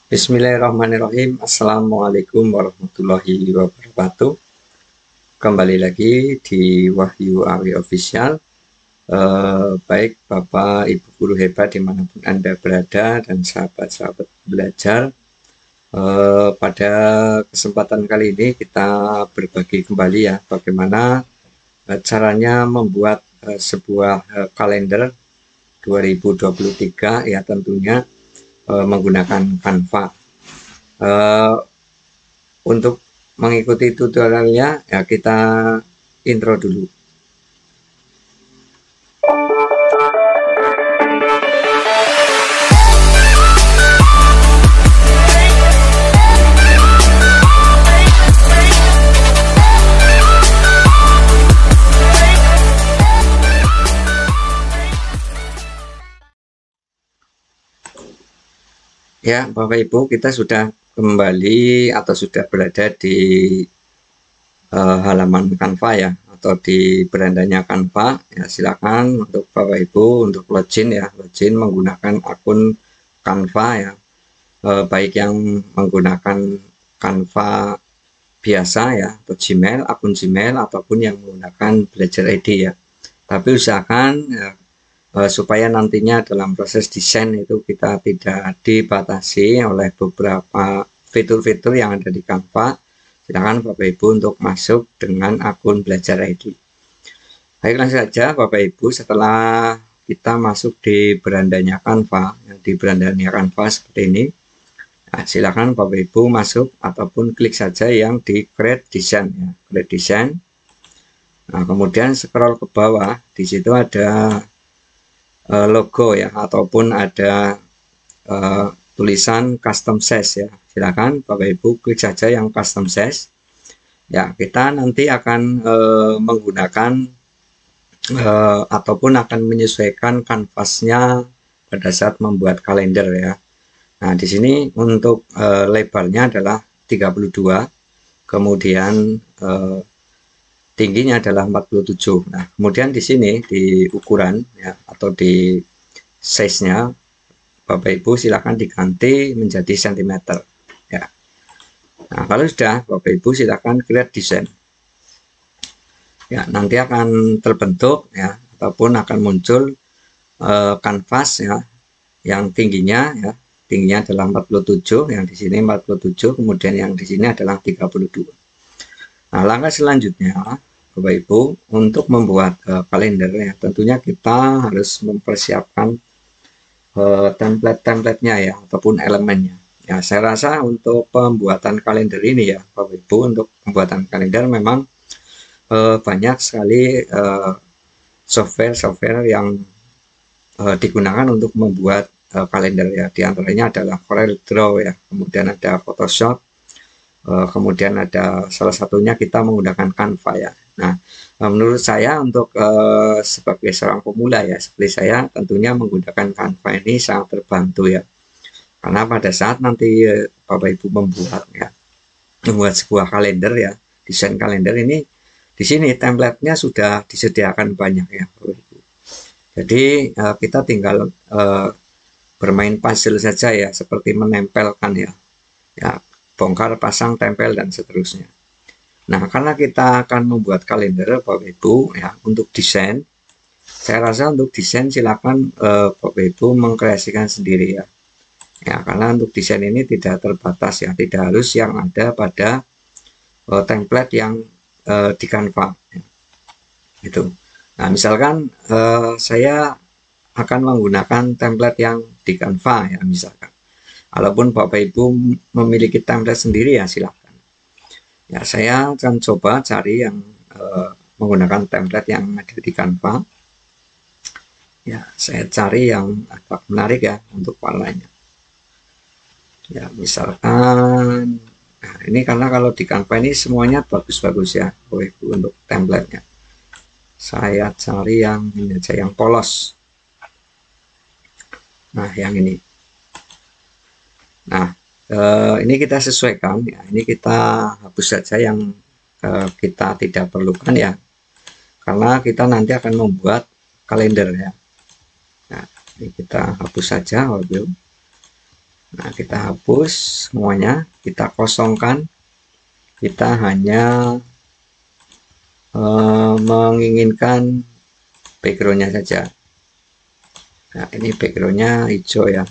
Bismillahirrahmanirrahim. Assalamualaikum warahmatullahi wabarakatuh. Kembali lagi di Wahyu Awi Official. Baik Bapak Ibu guru hebat dimanapun Anda berada dan sahabat-sahabat belajar. Pada kesempatan kali ini kita berbagi kembali ya bagaimana caranya membuat sebuah kalender 2023 ya tentunya menggunakan Canva. Untuk mengikuti tutorialnya ya kita intro dulu. Ya, Bapak Ibu, kita sudah kembali atau sudah berada di halaman Canva ya, atau di berandanya Canva. Ya, silakan untuk Bapak Ibu untuk login ya, login menggunakan akun Canva ya, baik yang menggunakan Canva biasa ya, atau Gmail, akun Gmail, ataupun yang menggunakan Belajar ID ya. Tapi usahakan ya, supaya nantinya dalam proses desain itu kita tidak dibatasi oleh beberapa fitur-fitur yang ada di Canva. Silakan Bapak Ibu untuk masuk dengan akun Belajar ID. Baiklah saja Bapak Ibu, setelah kita masuk di berandanya Canva, di berandanya Canva seperti ini, nah, silakan Bapak Ibu masuk ataupun klik saja yang di Create Design ya, Create Design. Nah, kemudian scroll ke bawah, di situ ada logo ya, ataupun ada tulisan custom size ya. Silakan Bapak Ibu klik saja yang custom size ya. Kita nanti akan menggunakan ataupun akan menyesuaikan kanvasnya pada saat membuat kalender ya. Nah, di sini untuk lebarnya adalah 32, kemudian tingginya adalah 47. Nah, kemudian di sini di ukuran ya, atau di size-nya Bapak Ibu silakan diganti menjadi cm ya. Nah, kalau sudah Bapak Ibu silakan klik desain. Ya, nanti akan terbentuk ya, ataupun akan muncul kanvas ya yang tingginya ya, tingginya adalah 47, yang di sini 47, kemudian yang di sini adalah 32. Nah, langkah selanjutnya Bapak Ibu untuk membuat kalender ya, tentunya kita harus mempersiapkan template-templatenya ya, ataupun elemennya. Ya, saya rasa untuk pembuatan kalender ini ya Bapak Ibu, untuk pembuatan kalender memang banyak sekali software-software yang digunakan untuk membuat kalender ya. Di antaranya adalah Corel Draw ya, kemudian ada Photoshop, kemudian ada salah satunya kita menggunakan Canva ya. Nah, menurut saya untuk sebagai seorang pemula ya seperti saya, tentunya menggunakan Canva ini sangat terbantu ya, karena pada saat nanti Bapak Ibu membuat sebuah kalender ya, desain kalender ini, di sini template-nya sudah disediakan banyak ya Bapak Ibu. Jadi kita tinggal bermain puzzle saja ya, seperti menempelkan ya, bongkar, pasang, tempel, dan seterusnya. Nah, karena kita akan membuat kalender Bapak Ibu ya, untuk desain, saya rasa untuk desain silakan Bapak Ibu mengkreasikan sendiri ya. Ya, karena untuk desain ini tidak terbatas ya, tidak harus yang ada pada template yang di Canva ya. Gitu. Nah, misalkan saya akan menggunakan template yang di Canva ya, misalkan. Walaupun Bapak Ibu memiliki template sendiri ya silakan. Ya, saya akan coba cari yang menggunakan template yang ada di Canva. Ya, saya cari yang agak menarik ya untuk warnanya. Ya, misalkan, nah ini karena kalau di Canva ini semuanya bagus-bagus ya, Bapak Ibu, untuk template-nya. Saya cari yang ini aja, yang polos. Nah, yang ini. Nah, ini kita sesuaikan ya, ini kita hapus saja yang kita tidak perlukan ya, karena kita nanti akan membuat kalender ya. Nah, ini kita hapus saja. Nah, kita hapus semuanya, kita kosongkan, kita hanya menginginkan backgroundnya saja. Nah, ini backgroundnya hijau ya.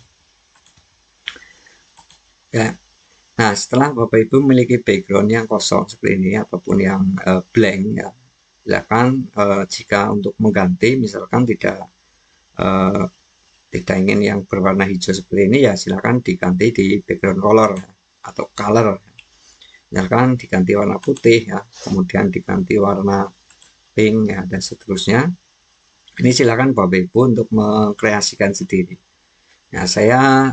Nah, setelah Bapak Ibu memiliki background yang kosong seperti ini ataupun yang blank ya, silakan jika untuk mengganti misalkan tidak ingin yang berwarna hijau seperti ini ya, silakan diganti di background color atau color. Misalkan diganti warna putih ya, kemudian diganti warna pink ya, dan seterusnya. Ini silakan Bapak Ibu untuk mengkreasikan sendiri. Nah, saya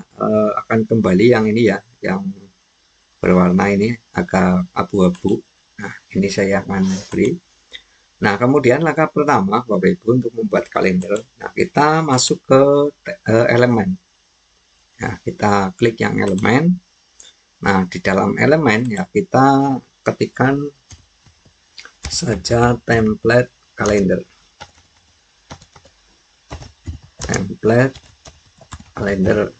akan kembali yang ini ya, yang berwarna ini agak abu-abu. Nah, ini saya akan beri. Nah, kemudian langkah pertama Bapak Ibu untuk membuat kalender. Nah, kita masuk ke elemen. Nah, kita klik yang elemen. Nah, di dalam elemen ya kita ketikkan saja template kalender. Template kalender.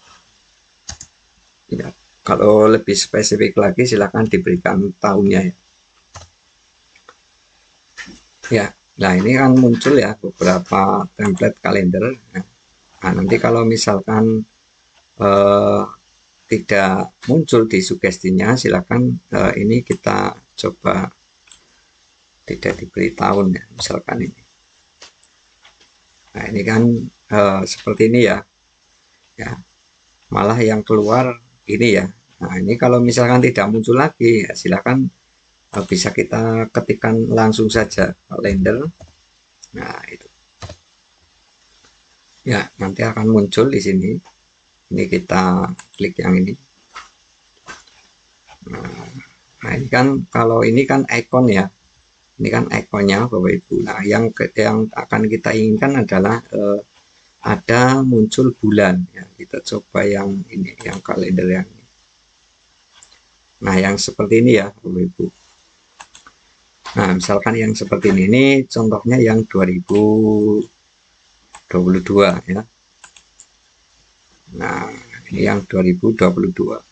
Ya, kalau lebih spesifik lagi silakan diberikan tahunnya ya. Ya, nah ini kan muncul ya beberapa template kalender. Nah, nanti kalau misalkan tidak muncul di sugestinya, silakan ini kita coba tidak diberi tahun ya, misalkan ini. Nah, ini kan seperti ini ya. Ya, malah yang keluar ini ya. Nah, ini kalau misalkan tidak muncul lagi, ya silakan bisa kita ketikkan langsung saja kalender. Nah, itu. Ya, nanti akan muncul di sini. Ini kita klik yang ini. Nah, ini kan kalau ini kan icon ya. Ini kan ikonnya Bapak Ibu. Nah, yang akan kita inginkan adalah ada muncul bulan ya. Kita coba yang ini, yang kalender yang ini. Nah, yang seperti ini ya Bapak Ibu. Nah, misalkan yang seperti ini contohnya yang 2022 ya. Nah, ini yang 2022.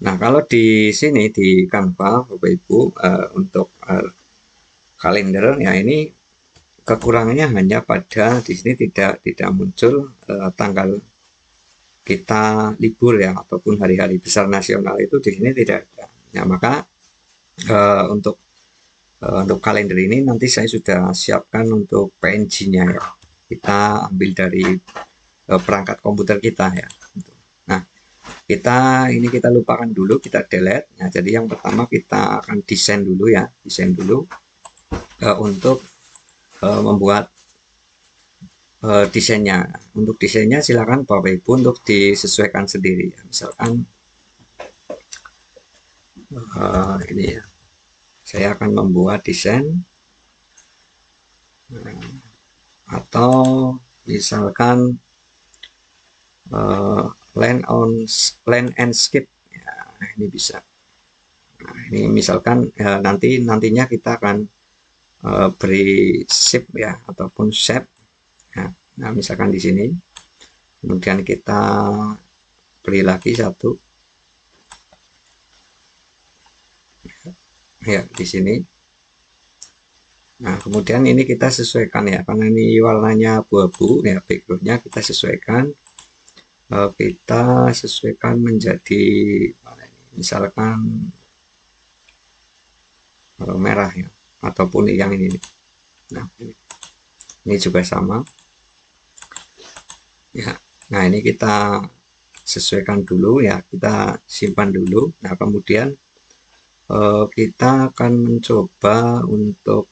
Nah, kalau di sini di Canva Bapak Ibu untuk kalender ya, ini kekurangannya hanya pada di sini tidak muncul tanggal kita libur ya, ataupun hari-hari besar nasional itu di sini tidak ada. Ya, maka untuk kalender ini nanti saya sudah siapkan untuk PNG-nya ya. Kita ambil dari perangkat komputer kita ya. Nah, kita lupakan dulu, kita delete. Nah, jadi yang pertama kita akan desain dulu ya, desain dulu untuk membuat desainnya. Untuk desainnya silakan Bapak Ibu untuk disesuaikan sendiri. Misalkan ini ya, saya akan membuat desain atau misalkan land and skip. Ya, ini bisa. Nah, ini misalkan nantinya kita akan beri shape ya ataupun shape. Nah, misalkan di sini, kemudian kita beri lagi satu, ya di sini. Nah, kemudian ini kita sesuaikan ya, karena ini warnanya abu-abu ya, backgroundnya kita sesuaikan. Kita sesuaikan menjadi misalkan merah ya, ataupun yang ini. Nah, ini juga sama. Ya, nah ini kita sesuaikan dulu ya, kita simpan dulu. Nah, kemudian kita akan mencoba untuk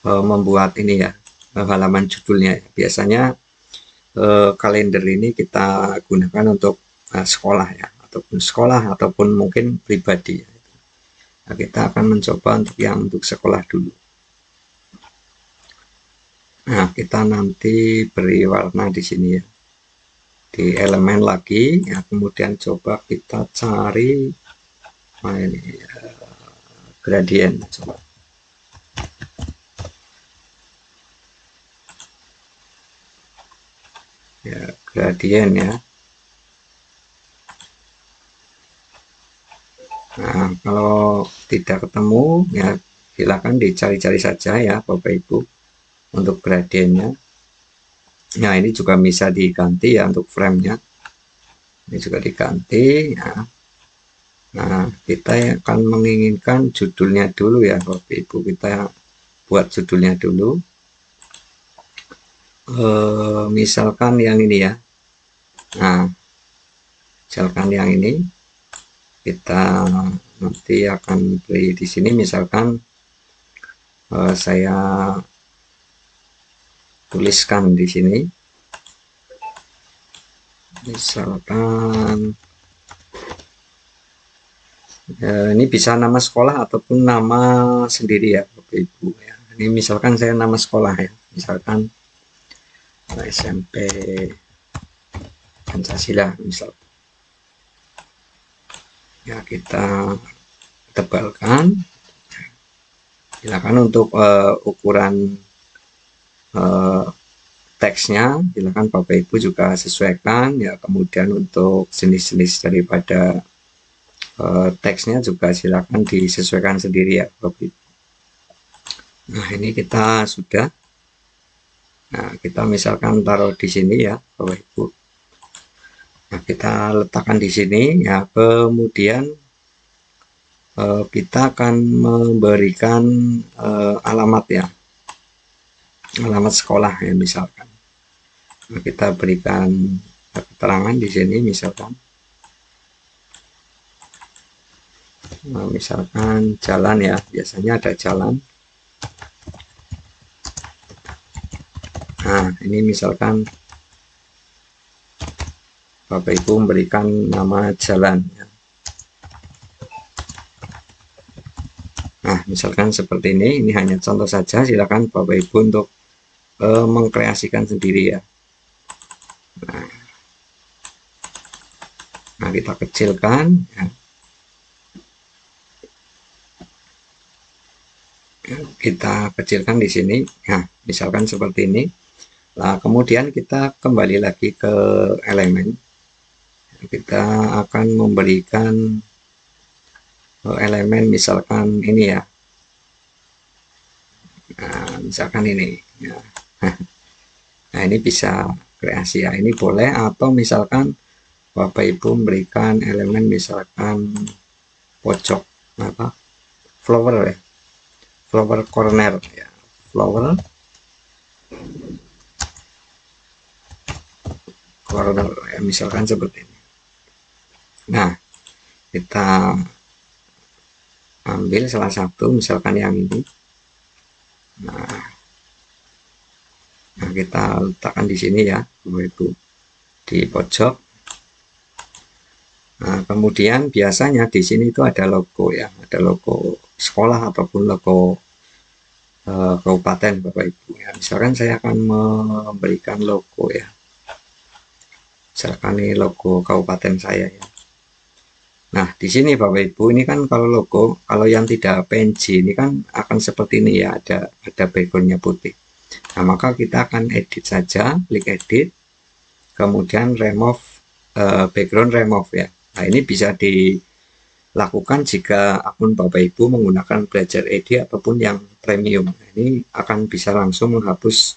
membuat ini ya, halaman judulnya. Biasanya kalender ini kita gunakan untuk sekolah ya, ataupun mungkin pribadi. Nah, kita akan mencoba untuk sekolah dulu. Nah, kita nanti beri warna di sini ya, di elemen lagi ya, kemudian coba kita cari ini gradien, coba ya, gradien ya. Nah, kalau tidak ketemu ya silakan dicari-cari saja ya Bapak Ibu untuk gradiennya. Nah, ini juga bisa diganti ya untuk framenya. Ini juga diganti ya. Nah, kita akan menginginkan judulnya dulu ya Bapak Ibu. Kita buat judulnya dulu. Misalkan yang ini ya. Nah, misalkan yang ini kita nanti akan beri di sini. Misalkan saya tuliskan di sini. Misalkan ini bisa nama sekolah ataupun nama sendiri ya Bapak Ibu ya. Ini misalkan saya nama sekolah ya, misalkan SMP Pancasila misal ya, kita tebalkan. Silakan untuk ukuran teksnya silakan Bapak Ibu juga sesuaikan ya. Kemudian untuk jenis-jenis daripada teksnya juga silakan disesuaikan sendiri ya Bapak Ibu. Nah, ini kita sudah. Nah, kita misalkan taruh di sini ya Bapak Ibu. Nah, kita letakkan di sini ya. Kemudian kita akan memberikan alamat ya, alamat sekolah ya misalkan. Nah, kita berikan keterangan di sini misalkan. Nah, misalkan jalan ya, biasanya ada jalan. Nah, ini misalkan Bapak Ibu memberikan nama jalan ya. Nah, misalkan seperti ini hanya contoh saja, silakan Bapak Ibu untuk mengkreasikan sendiri ya. Nah, kita kecilkan ya. Kita kecilkan di sini. Nah, misalkan seperti ini. Nah, kemudian kita kembali lagi ke elemen. Kita akan memberikan elemen misalkan ini ya. Nah, misalkan ini ya. Nah, ini bisa kreasi ya. Ini boleh, atau misalkan Bapak Ibu memberikan elemen misalkan pojok apa? Flower ya. Flower corner ya. Flower corner ya, misalkan seperti ini. Nah, kita ambil salah satu misalkan yang ini. Nah, kita letakkan di sini ya Bapak Ibu, di pojok. Nah, kemudian biasanya di sini itu ada logo ya, ada logo sekolah ataupun logo kabupaten Bapak Ibu ya. Misalkan saya akan memberikan logo ya, misalkan ini logo kabupaten saya ya. Nah, di sini Bapak Ibu, ini kan kalau logo, kalau yang tidak PNG ini kan akan seperti ini ya, ada backgroundnya putih. Nah, maka kita akan edit saja, klik edit, kemudian remove background remove ya. Nah, ini bisa dilakukan jika akun Bapak Ibu menggunakan Belajar Ed ataupun yang premium. Nah, ini akan bisa langsung menghapus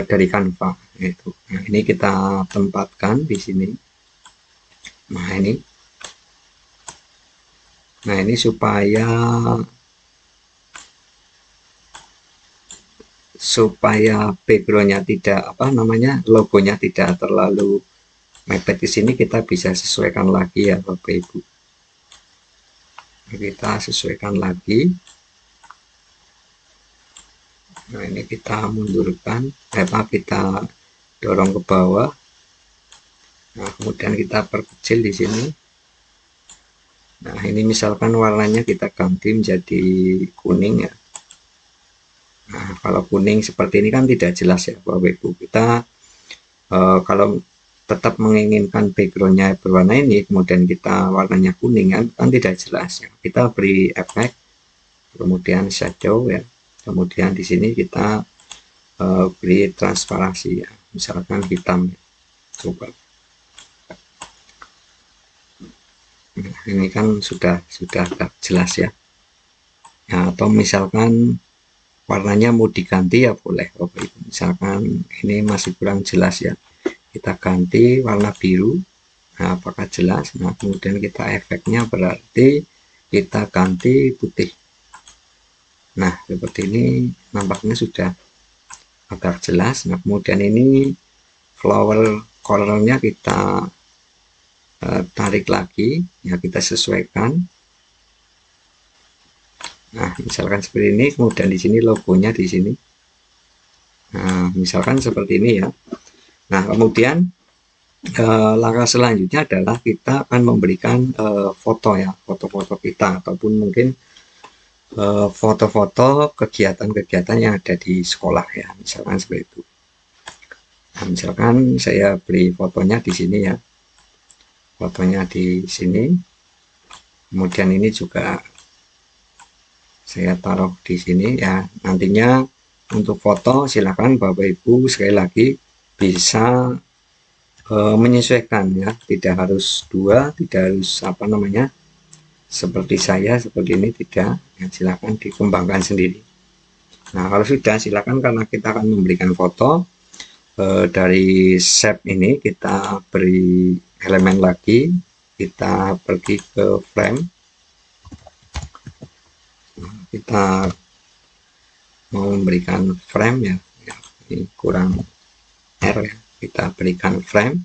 dari Canva itu. Nah, ini kita tempatkan di sini. Nah, ini supaya backgroundnya tidak logonya tidak terlalu mepet ke sini, kita bisa sesuaikan lagi ya Bapak Ibu. Kita sesuaikan lagi. Nah, ini kita mundurkan, kita dorong ke bawah. Nah, kemudian kita perkecil di sini. Nah, ini misalkan warnanya kita ganti menjadi kuning ya. Nah, kalau kuning seperti ini kan tidak jelas ya Bapak Ibu. Kita kalau tetap menginginkan backgroundnya berwarna ini, kemudian kita warnanya kuning kan tidak jelas ya. Kita beri efek, kemudian shadow ya, kemudian di sini kita beri transparansi ya, misalkan hitam ya. Coba. Nah, Ini kan sudah agak jelas ya. Nah, atau misalkan warnanya mau diganti ya boleh Bapak Ibu. Misalkan ini masih kurang jelas ya, kita ganti warna biru. Nah, apakah jelas? Nah, kemudian kita efeknya berarti kita ganti putih. Nah, seperti ini nampaknya sudah agak jelas. Nah, kemudian ini flower colornya kita tarik lagi ya, kita sesuaikan. Nah, misalkan seperti ini, kemudian di sini logonya di sini. Nah, misalkan seperti ini ya. Nah, kemudian langkah selanjutnya adalah kita akan memberikan foto ya, foto-foto kita, ataupun mungkin foto-foto kegiatan-kegiatan yang ada di sekolah ya, misalkan seperti itu. Nah, misalkan saya beri fotonya di sini ya, fotonya di sini. Kemudian ini juga saya taruh di sini ya. Nantinya untuk foto silakan Bapak Ibu sekali lagi bisa menyesuaikan ya, tidak harus dua, tidak harus apa namanya seperti saya seperti ini, tidak ya, silakan dikembangkan sendiri. Nah, kalau sudah silakan, karena kita akan memberikan foto dari shape ini, kita beri elemen lagi, kita pergi ke frame, kita mau memberikan frame ya, ini kurang R ya, kita berikan frame,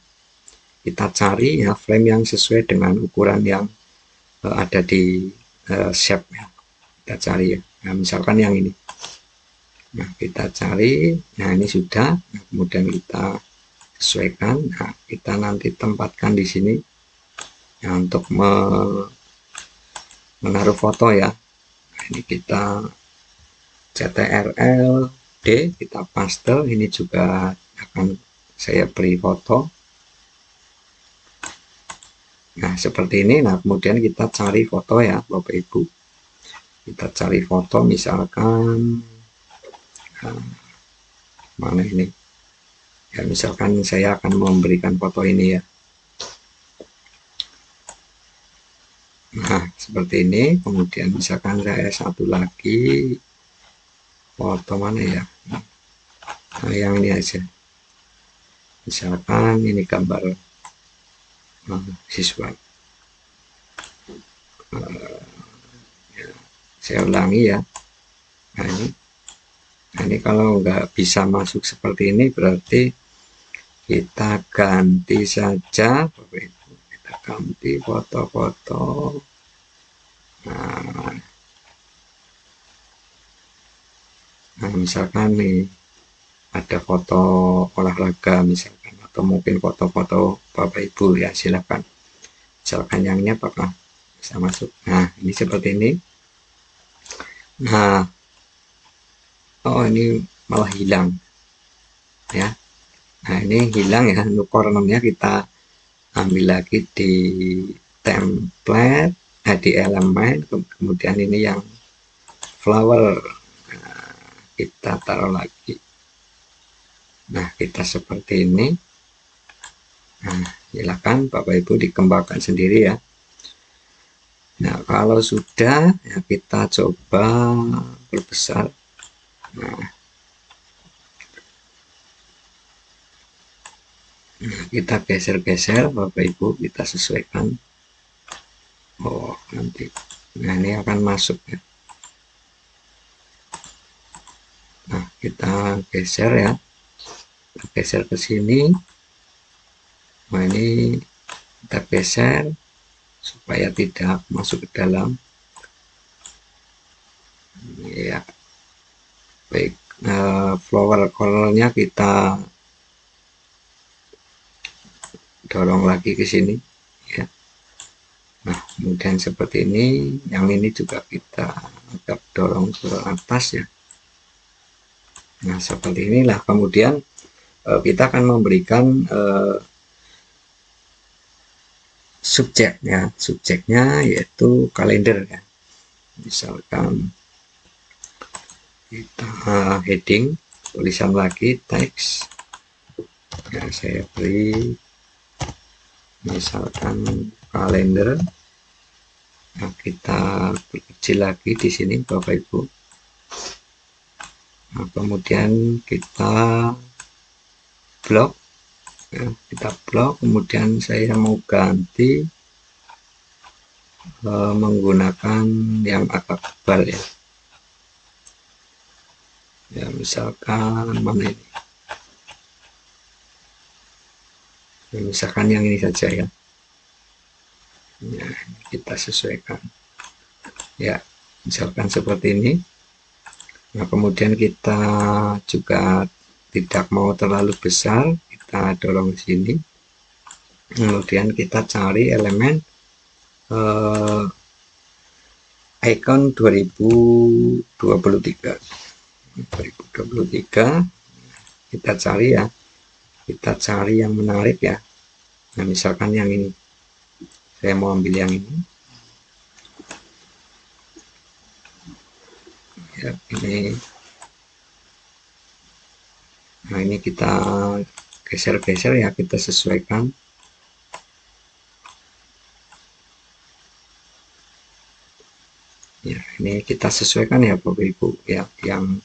kita cari ya frame yang sesuai dengan ukuran yang ada di shape ya, kita cari ya. Nah, misalkan yang ini, nah kita cari, nah ini sudah. Nah, kemudian kita sesuaikan, nah kita nanti tempatkan di sini ya, untuk menaruh foto ya. Nah, ini kita CTRL D, kita paste, ini juga akan saya beri foto. Nah, seperti ini. Nah, kemudian kita cari foto ya, Bapak Ibu. Kita cari foto, misalkan mana ini? Ya, misalkan saya akan memberikan foto ini ya. Nah, seperti ini. Kemudian misalkan saya satu lagi, foto mana ya? Nah, yang ini aja. Misalkan ini gambar siswa. Ya, saya ulangi ya. Nah, ini kalau nggak bisa masuk seperti ini, berarti kita ganti saja, kita ganti foto-foto. Nah, misalkan nih ada foto olahraga misalkan, atau mungkin foto-foto Bapak Ibu ya, silakan. Misalkan yang ini apakah bisa masuk? Nah, ini seperti ini. Nah, oh ini malah hilang ya. Nah, ini hilang ya, untuk cornernya kita ambil lagi di template, di elemen, kemudian ini yang flower, nah, kita taruh lagi. Nah, kita seperti ini. Nah, silakan Bapak Ibu dikembangkan sendiri ya. Nah, kalau sudah ya, kita coba perbesar. Nah, kita geser-geser Bapak Ibu, kita sesuaikan. Oh, nanti. Nah, ini akan masuk ya. Nah, kita geser ya. Kita geser ke sini. Nah, ini kita geser supaya tidak masuk ke dalam ya. Baik, flower colornya kita dorong lagi ke sini ya. Nah, kemudian seperti ini, yang ini juga kita agak dorong ke atas ya. Nah, seperti inilah. Kemudian kita akan memberikan subjeknya, yaitu kalender ya. Misalkan kita heading, tulisan lagi teks ya, saya beri misalkan kalender. Nah, kita kecil lagi di sini Bapak Ibu. Nah, kemudian kita blok, ya, kita blok. Kemudian saya mau ganti menggunakan yang agak tebal ya. Ya, misalkan mana ini? Ya, misalkan yang ini saja ya. Ya, kita sesuaikan. Ya, misalkan seperti ini. Nah, kemudian kita juga tidak mau terlalu besar, kita dorong ke sini. Kemudian kita cari elemen icon 2023. Kita cari ya, kita cari yang menarik ya. Nah, misalkan yang ini, saya mau ambil yang ini ya, ini. Nah, ini kita geser-geser ya, kita sesuaikan ya. Ini kita sesuaikan ya Bapak Ibu ya, yang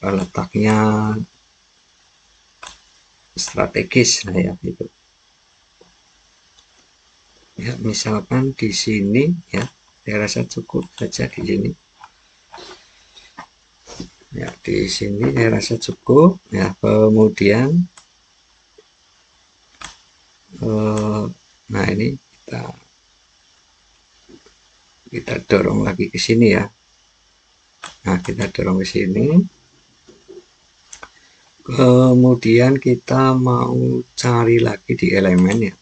letaknya strategis. Nah ya itu ya, misalkan di sini ya, saya rasa cukup saja di sini ya, di sini saya rasa cukup ya. Kemudian nah ini kita dorong lagi ke sini ya. Nah, kita dorong ke sini. Kemudian kita mau cari lagi di elemen ya,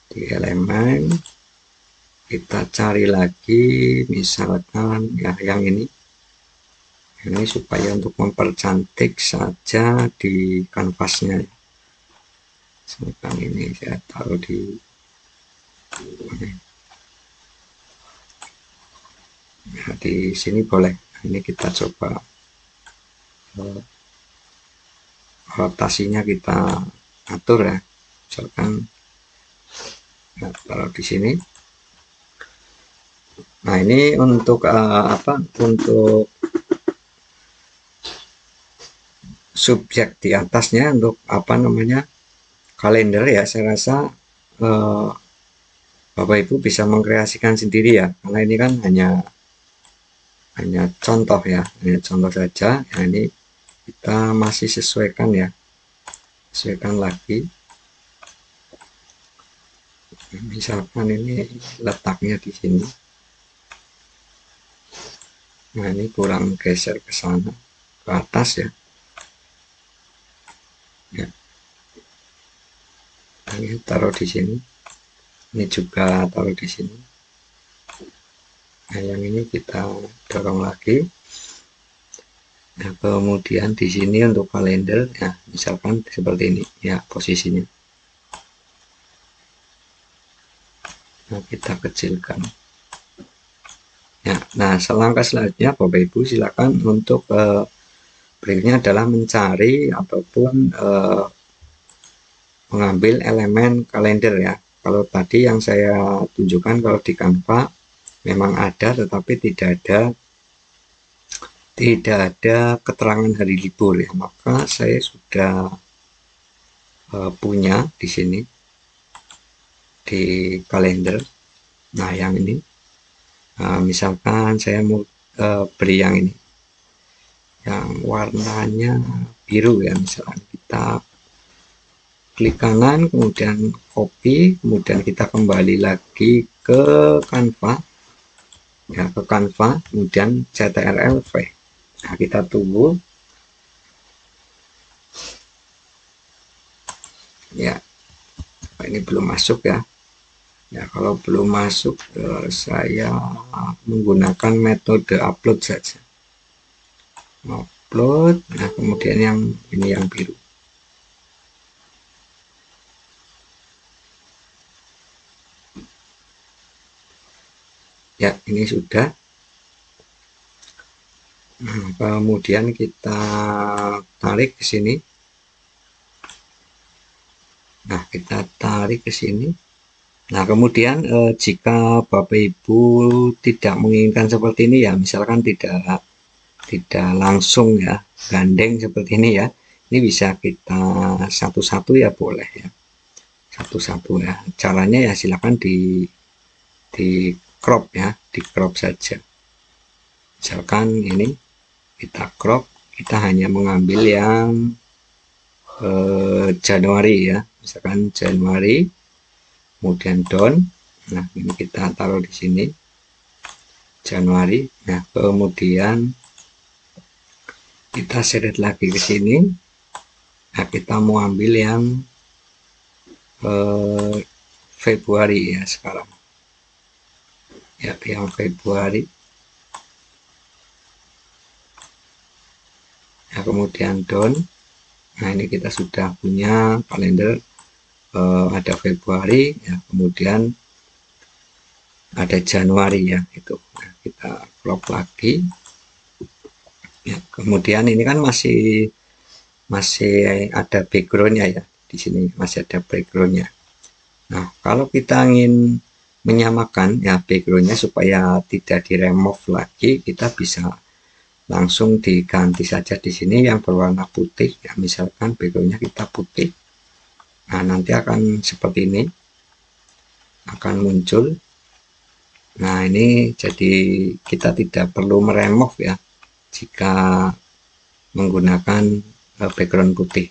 di elemen kita cari lagi misalkan ya yang ini supaya untuk mempercantik saja di kanvasnya. Misalkan ini saya taruh di ya, di sini boleh. Ini kita coba rotasinya kita atur ya, misalkan ya, taruh di sini. Nah, ini untuk apa, untuk subjek di atasnya, untuk apa namanya, kalender ya. Saya rasa Bapak Ibu bisa mengkreasikan sendiri ya, karena ini kan hanya contoh ya, hanya contoh saja ya. Ini kita masih sesuaikan ya, sesuaikan lagi. Misalkan ini letaknya di sini. Nah, ini kurang geser ke sana, ke atas ya. Ya. Ini taruh di sini. Ini juga taruh di sini. Nah, yang ini kita dorong lagi. Nah, kemudian di sini untuk kalender, ya misalkan seperti ini ya posisinya. Nah, kita kecilkan. Ya, nah selangkah selanjutnya Bapak Ibu silakan untuk berikutnya adalah mencari ataupun mengambil elemen kalender ya. Kalau tadi yang saya tunjukkan kalau di Canva memang ada, tetapi tidak ada keterangan hari libur ya. Maka saya sudah punya di sini di kalender. Nah, yang ini misalkan saya mau beri yang ini, yang warnanya biru ya. Misalkan kita klik kanan, kemudian copy, kemudian kita kembali lagi ke Canva ya, ke Canva, kemudian CTRL-V. Nah, kita tunggu ya. Ini belum masuk ya. Ya, kalau belum masuk saya menggunakan metode upload saja. Upload, nah kemudian yang ini yang biru. Ya, ini sudah. Nah, kemudian kita tarik ke sini. Nah, kita tarik ke sini. Nah, kemudian jika Bapak Ibu tidak menginginkan seperti ini ya, misalkan tidak langsung ya gandeng seperti ini ya, ini bisa kita satu-satu ya, boleh ya, satu-satu ya. Caranya ya silakan di crop ya, di crop saja. Misalkan ini kita crop, kita hanya mengambil yang Januari ya, misalkan Januari, kemudian down. Nah, ini kita taruh di sini Januari. Nah, kemudian kita seret lagi ke sini. Nah, kita mau ambil yang Februari ya sekarang ya, yang Februari. Nah, kemudian down. Nah, ini kita sudah punya kalender, ada Februari ya, kemudian ada Januari ya, itu. Nah, kita crop lagi ya, kemudian ini kan masih ada backgroundnya ya, di sini masih ada backgroundnya. Nah, kalau kita ingin menyamakan ya backgroundnya supaya tidak di remove lagi, kita bisa langsung diganti saja di sini yang berwarna putih ya, misalkan backgroundnya kita putih. Nah, nanti akan seperti ini, akan muncul. Nah, ini jadi kita tidak perlu meremove ya jika menggunakan background putih.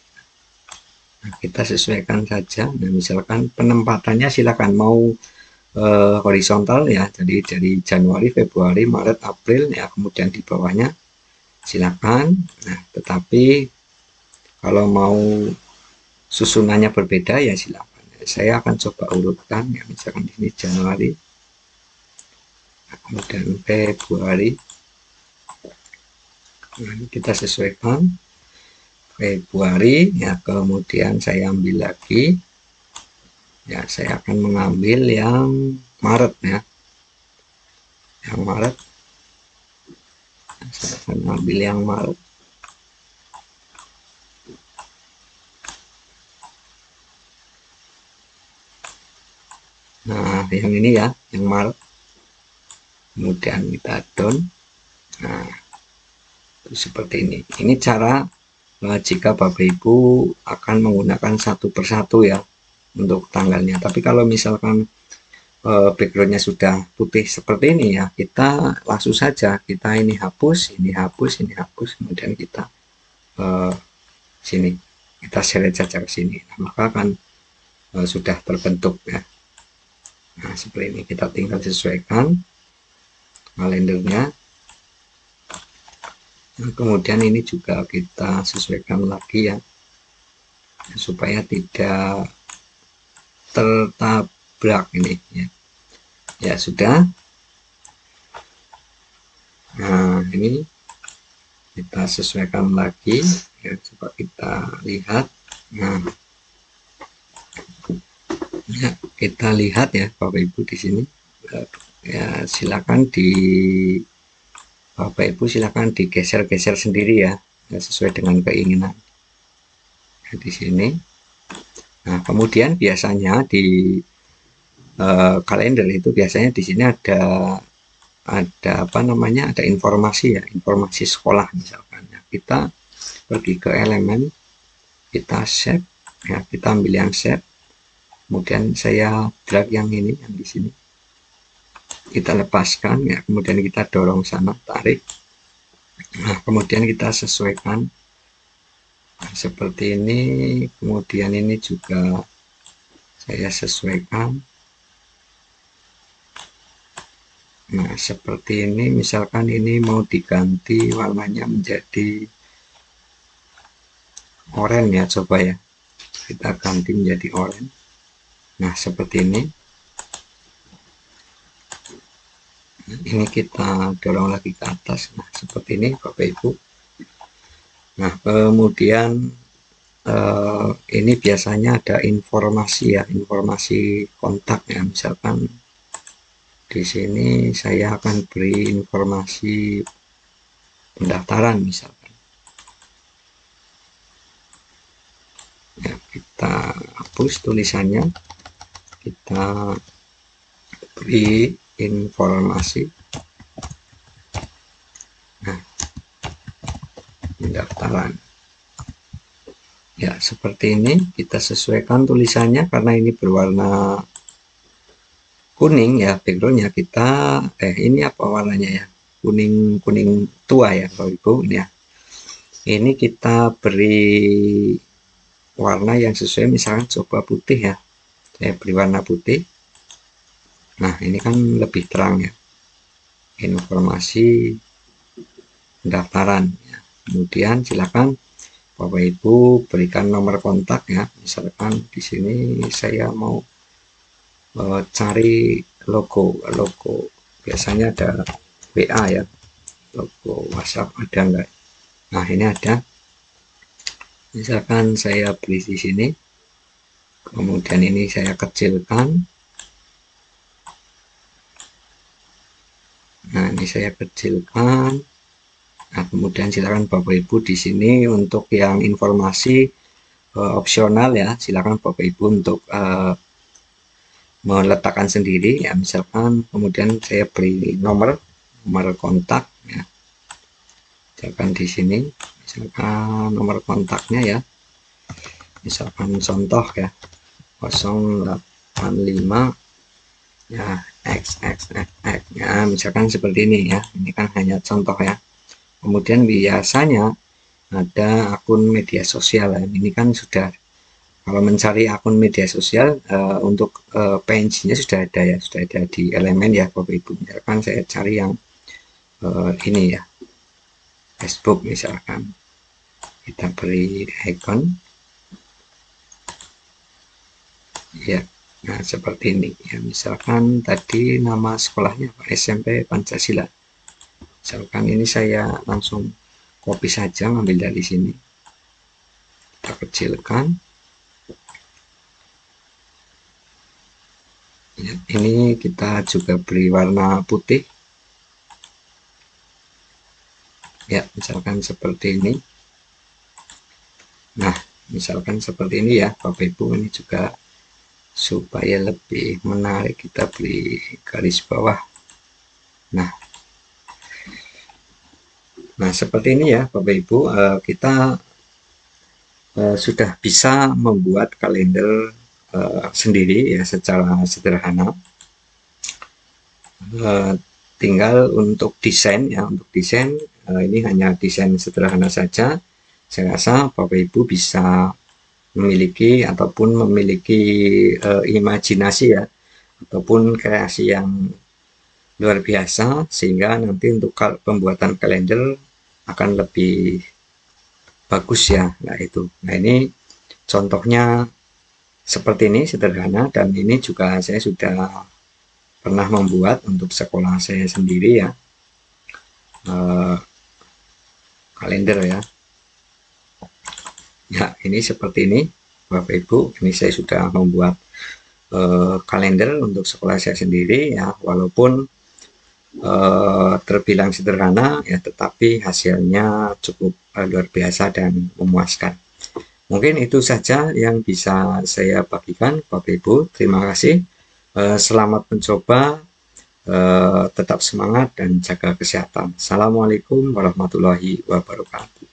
Nah, kita sesuaikan saja. Nah, misalkan penempatannya silakan mau horizontal ya, jadi dari Januari, Februari, Maret, April ya, kemudian di bawahnya silakan. Nah, tetapi kalau mau susunannya berbeda ya silakan. Saya akan coba urutkan ya, misalkan di sini Januari, kemudian Februari. Nah, kita sesuaikan Februari ya, kemudian saya ambil lagi ya, saya akan mengambil yang Maret ya, yang Maret. Saya akan ambil yang Maret. Nah, yang ini ya, yang Maret. Kemudian kita down. Nah, seperti ini. Ini cara jika Bapak Ibu akan menggunakan satu persatu ya untuk tanggalnya. Tapi kalau misalkan backgroundnya sudah putih seperti ini ya, kita langsung saja kita ini hapus, ini hapus, ini hapus, kemudian kita sini kita seret saja ke sini. Nah, maka akan sudah terbentuk ya. Nah, seperti ini, kita tinggal sesuaikan kalendernya. Nah, kemudian ini juga kita sesuaikan lagi ya, supaya tidak tertabrak ini ya. Ya sudah. Nah, ini kita sesuaikan lagi ya, coba kita lihat. Nah, ya, kita lihat ya Bapak Ibu di sini ya, silakan Bapak Ibu silakan digeser-geser sendiri ya, sesuai dengan keinginan ya, di sini. Nah, kemudian biasanya di kalender itu biasanya di sini ada apa namanya, ada informasi ya, informasi sekolah misalkan ya. Kita pergi ke elemen, kita save ya, kita ambil yang save, kemudian saya drag yang ini, yang di sini kita lepaskan ya, kemudian kita dorong sana, tarik. Nah, kemudian kita sesuaikan nah, seperti ini. Kemudian ini juga saya sesuaikan. Nah, seperti ini, misalkan ini mau diganti warnanya menjadi oranye ya, coba ya kita ganti menjadi oranye. Nah, seperti ini. Ini kita dorong lagi ke atas. Nah, seperti ini Bapak Ibu. Nah, kemudian ini biasanya ada informasi ya, informasi kontak ya, misalkan di sini saya akan beri informasi pendaftaran misalkan ya, kita hapus tulisannya, kita beri informasi. Nah, pendaftaran ya seperti ini. Kita sesuaikan tulisannya karena ini berwarna kuning ya backgroundnya. Kita ini apa warnanya ya, kuning tua ya Bapak Ibu ya. Ini kita beri warna yang sesuai, misalkan coba putih ya, saya beri warna putih. Nah ini kan lebih terang ya, informasi pendaftaran ya. Kemudian silakan Bapak Ibu berikan nomor kontak ya, misalkan di sini saya mau cari logo biasanya ada WA ya, logo WhatsApp ada enggak. Nah ini ada, misalkan saya beri di sini, kemudian ini saya kecilkan. Nah ini saya kecilkan. Nah kemudian silakan Bapak Ibu di sini untuk yang informasi opsional ya, silakan Bapak Ibu untuk meletakkan sendiri ya, misalkan kemudian saya beri nomor kontak ya, misalkan di sini, misalkan nomor kontaknya ya, misalkan contoh ya 085 ya XXXX ya, misalkan seperti ini ya, ini kan hanya contoh ya. Kemudian biasanya ada akun media sosial ya. Ini kan sudah, kalau mencari akun media sosial untuk PNG-nya sudah ada ya, sudah ada di elemen ya Bapak Ibu. Misalkan saya cari yang ini ya, Facebook misalkan, kita beri icon ya. Nah seperti ini ya, misalkan tadi nama sekolahnya SMP Pancasila, misalkan ini saya langsung copy saja, ngambil dari sini, kita kecilkan ya. Ini kita juga beri warna putih ya, misalkan seperti ini. Nah misalkan seperti ini ya Bapak Ibu, ini juga supaya lebih menarik kita beri garis bawah. Nah seperti ini ya Bapak Ibu, kita sudah bisa membuat kalender sendiri ya secara sederhana. Tinggal untuk desain ya, untuk desain ini hanya desain sederhana saja. Saya rasa Bapak Ibu bisa memiliki imajinasi ya, ataupun kreasi yang luar biasa, sehingga nanti untuk pembuatan kalender akan lebih bagus ya. Nah ini contohnya seperti ini, sederhana, dan ini juga saya sudah pernah membuat untuk sekolah saya sendiri ya, kalender ya. Ya ini seperti ini Bapak Ibu, ini saya sudah membuat kalender untuk sekolah saya sendiri ya, walaupun terbilang sederhana ya, tetapi hasilnya cukup luar biasa dan memuaskan. Mungkin itu saja yang bisa saya bagikan Bapak Ibu. Terima kasih, selamat mencoba, tetap semangat dan jaga kesehatan. Assalamualaikum warahmatullahi wabarakatuh.